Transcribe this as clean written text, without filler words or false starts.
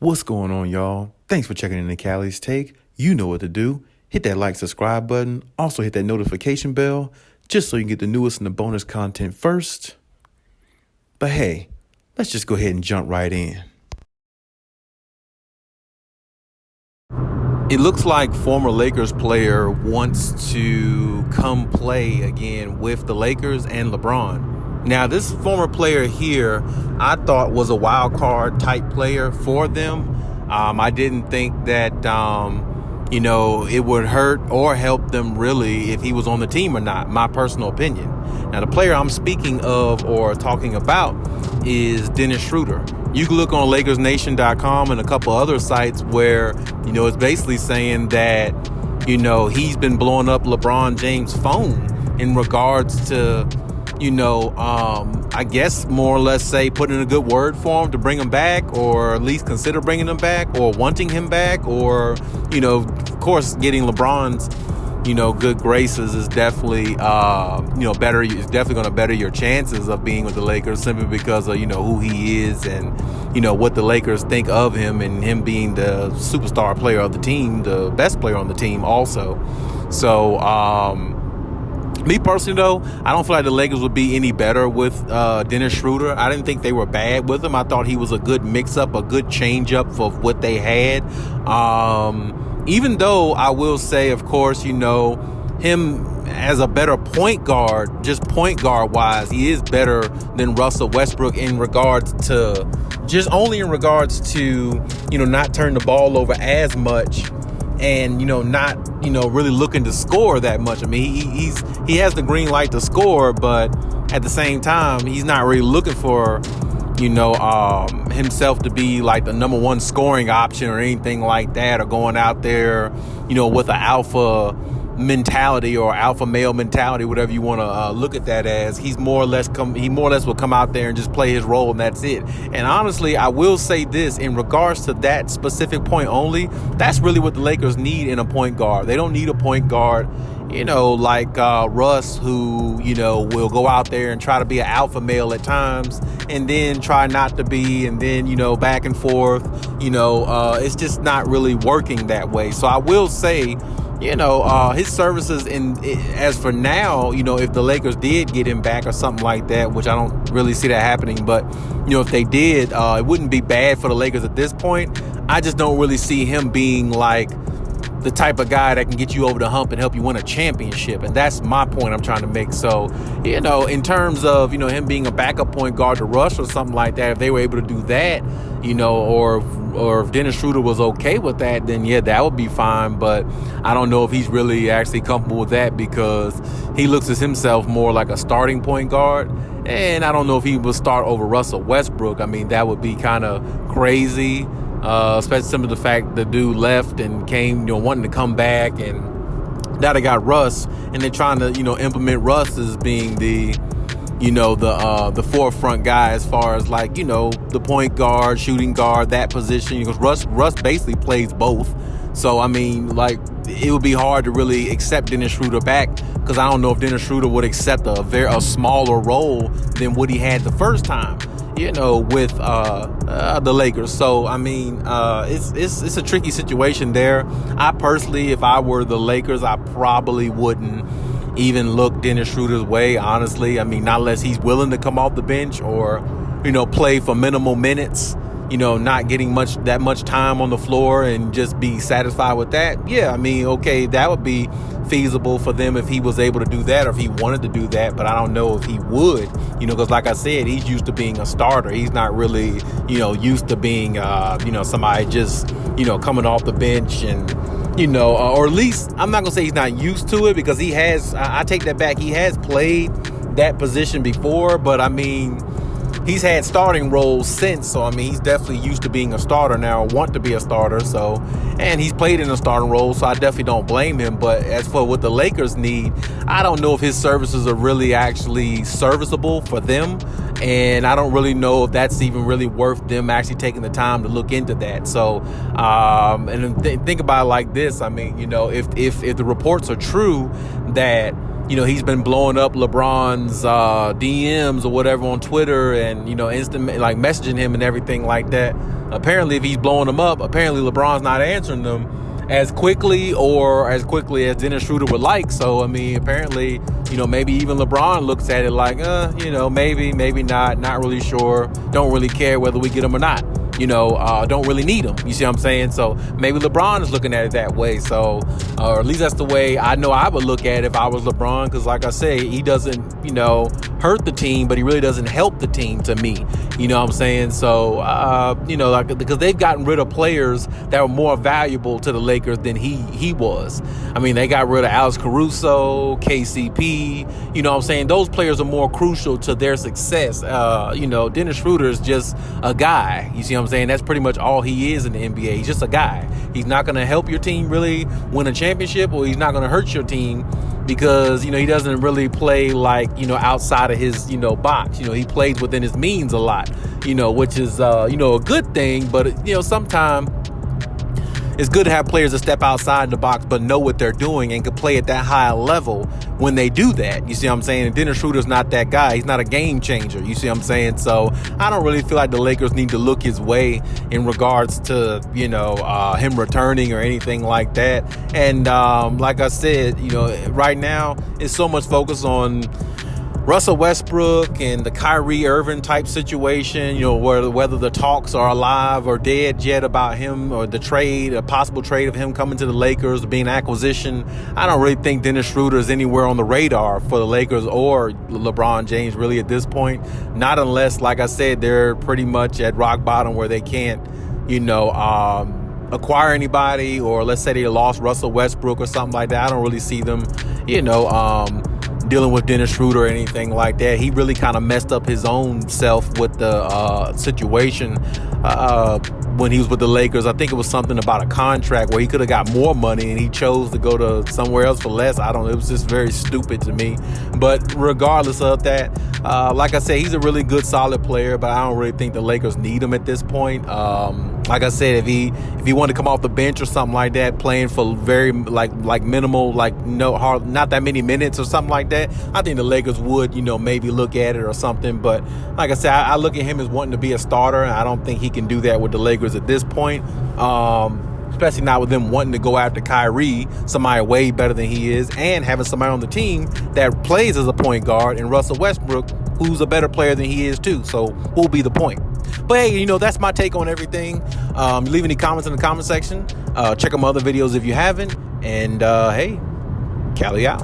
What's going on, y'all? Thanks for checking in the Khaliis Take. You know what to do. Hit that like, subscribe button. Also hit that notification bell just so you can get the newest and the bonus content first. But hey, let's just go ahead and jump right in. It looks like former Lakers player wants to come play again with the Lakers and LeBron. Now, this former player here, I thought was a wild card type player for them. I didn't think that, it would hurt or help them really if he was on the team or not, my personal opinion. Now, the player I'm speaking of or talking about is Dennis Schroeder. You can look on LakersNation.com and a couple other sites where, it's basically saying that, he's been blowing up LeBron James' phone in regards to, I guess more or less say putting in a good word for him to bring him back, or at least consider bringing him back, or wanting him back, or, of course, getting LeBron's, good graces is definitely, better. It's definitely going to better your chances of being with the Lakers simply because of, who he is and, what the Lakers think of him and him being the superstar player of the team, the best player on the team also. So, me personally, though, I don't feel like the Lakers would be any better with Dennis Schroeder. I didn't think they were bad with him. I thought he was a good mix-up, a good change-up for what they had. Even though I will say, of course, him as a better point guard, just point guard-wise, he is better than Russell Westbrook in regards to, not turn the ball over as much. And, not, really looking to score that much. I mean, he has the green light to score, but at the same time, he's not really looking for, himself to be like the number one scoring option or anything like that, or going out there, with an alpha mentality or alpha male mentality, whatever you want to look at that as. He more or less will come out there and just play his role, and that's it. And honestly, I will say this in regards to that specific point only, that's really what the Lakers need in a point guard. They don't need a point guard, like Russ, who, will go out there and try to be an alpha male at times and then try not to be, and then, back and forth, it's just not really working that way. So I will say, his services as for now, if the Lakers did get him back or something like that, which I don't really see that happening, but, if they did, it wouldn't be bad for the Lakers at this point. I just don't really see him being like the type of guy that can get you over the hump and help you win a championship. And that's my point I'm trying to make. So, in terms of, him being a backup point guard to Rush or something like that, if they were able to do that, or if Dennis Schroeder was okay with that, then yeah, that would be fine. But I don't know if he's really actually comfortable with that, because he looks at himself more like a starting point guard. And I don't know if he would start over Russell Westbrook. I mean, that would be kind of crazy. Especially some of the fact the dude left and came, wanting to come back, and now they got Russ, and they're trying to, implement Russ as being the forefront guy as far as like, the point guard, shooting guard, that position, because Russ basically plays both. So, I mean, like, it would be hard to really accept Dennis Schroeder back, because I don't know if Dennis Schroeder would accept a smaller role than what he had the first time, with the Lakers. So, I mean, it's a tricky situation there. I personally, if I were the Lakers, I probably wouldn't even look Dennis Schroeder's way, honestly. I mean, not unless he's willing to come off the bench or, play for minimal minutes, not getting that much time on the floor and just be satisfied with that. Yeah, I mean, okay, that would be feasible for them if he was able to do that, or if he wanted to do that, but I don't know if he would, because like I said, he's used to being a starter. He's not really, used to being, somebody just, coming off the bench and, or at least I'm not going to say he's not used to it, because he has, I take that back. He has played that position before, but I mean, he's had starting roles since. So, I mean, he's definitely used to being a starter now, or want to be a starter. So, and he's played in a starting role, so I definitely don't blame him. But as for what the Lakers need, I don't know if his services are really actually serviceable for them. And I don't really know if that's even really worth them actually taking the time to look into that. So, and think about it like this. I mean, if the reports are true that he's been blowing up LeBron's DMs or whatever on Twitter, and instant like messaging him and everything like that. Apparently, if he's blowing them up, apparently LeBron's not answering them as quickly as Dennis Schroeder would like. So I mean, apparently, maybe even LeBron looks at it like, maybe not really sure, don't really care whether we get him or not. Don't really need him. You see what I'm saying? So maybe LeBron is looking at it that way. So, or at least that's the way I know I would look at it if I was LeBron. Because like I say, he doesn't, hurt the team, but he really doesn't help the team to me. You know what I'm saying? So, because they've gotten rid of players that were more valuable to the Lakers than he was. I mean, they got rid of Alex Caruso, KCP. You know what I'm saying? Those players are more crucial to their success. Dennis Schroeder is just a guy. You see what I'm saying? That's pretty much all he is in the NBA. He's just a guy. He's not going to help your team really win a championship, or he's not going to hurt your team because, he doesn't really play like, outside of his, box. He plays within his means a lot, which is, a good thing. But, sometimes it's good to have players that step outside the box but know what they're doing and can play at that high level when they do that. You see what I'm saying? And Dennis Schroeder's not that guy. He's not a game changer. You see what I'm saying? So I don't really feel like the Lakers need to look his way in regards to, him returning or anything like that. And like I said, right now it's so much focus on Russell Westbrook and the Kyrie Irving type situation, whether the talks are alive or dead yet about him, or the trade, a possible trade of him coming to the Lakers, being an acquisition. I don't really think Dennis Schroeder is anywhere on the radar for the Lakers or LeBron James really at this point. Not unless, like I said, they're pretty much at rock bottom where they can't, acquire anybody, or let's say they lost Russell Westbrook or something like that. I don't really see them, dealing with Dennis Schroeder or anything like that. He really kind of messed up his own self with the situation when he was with the Lakers. I think it was something about a contract where he could have got more money and he chose to go to somewhere else for less. I don't know. It was just very stupid to me. But regardless of that, like I said, he's a really good, solid player, but I don't really think the Lakers need him at this point. Like I said, if he wanted to come off the bench or something like that, playing for very like minimal, not that many minutes or something like that, I think the Lakers would, maybe look at it or something. But like I said, I look at him as wanting to be a starter, and I don't think he can do that with the Lakers at this point. Especially not with them wanting to go after Kyrie, somebody way better than he is, and having somebody on the team that plays as a point guard, and Russell Westbrook, who's a better player than he is too. So who'll be the point? But hey, that's my take on everything. Leave any comments in the comment section. Check out my other videos if you haven't. And hey, Khaliis out.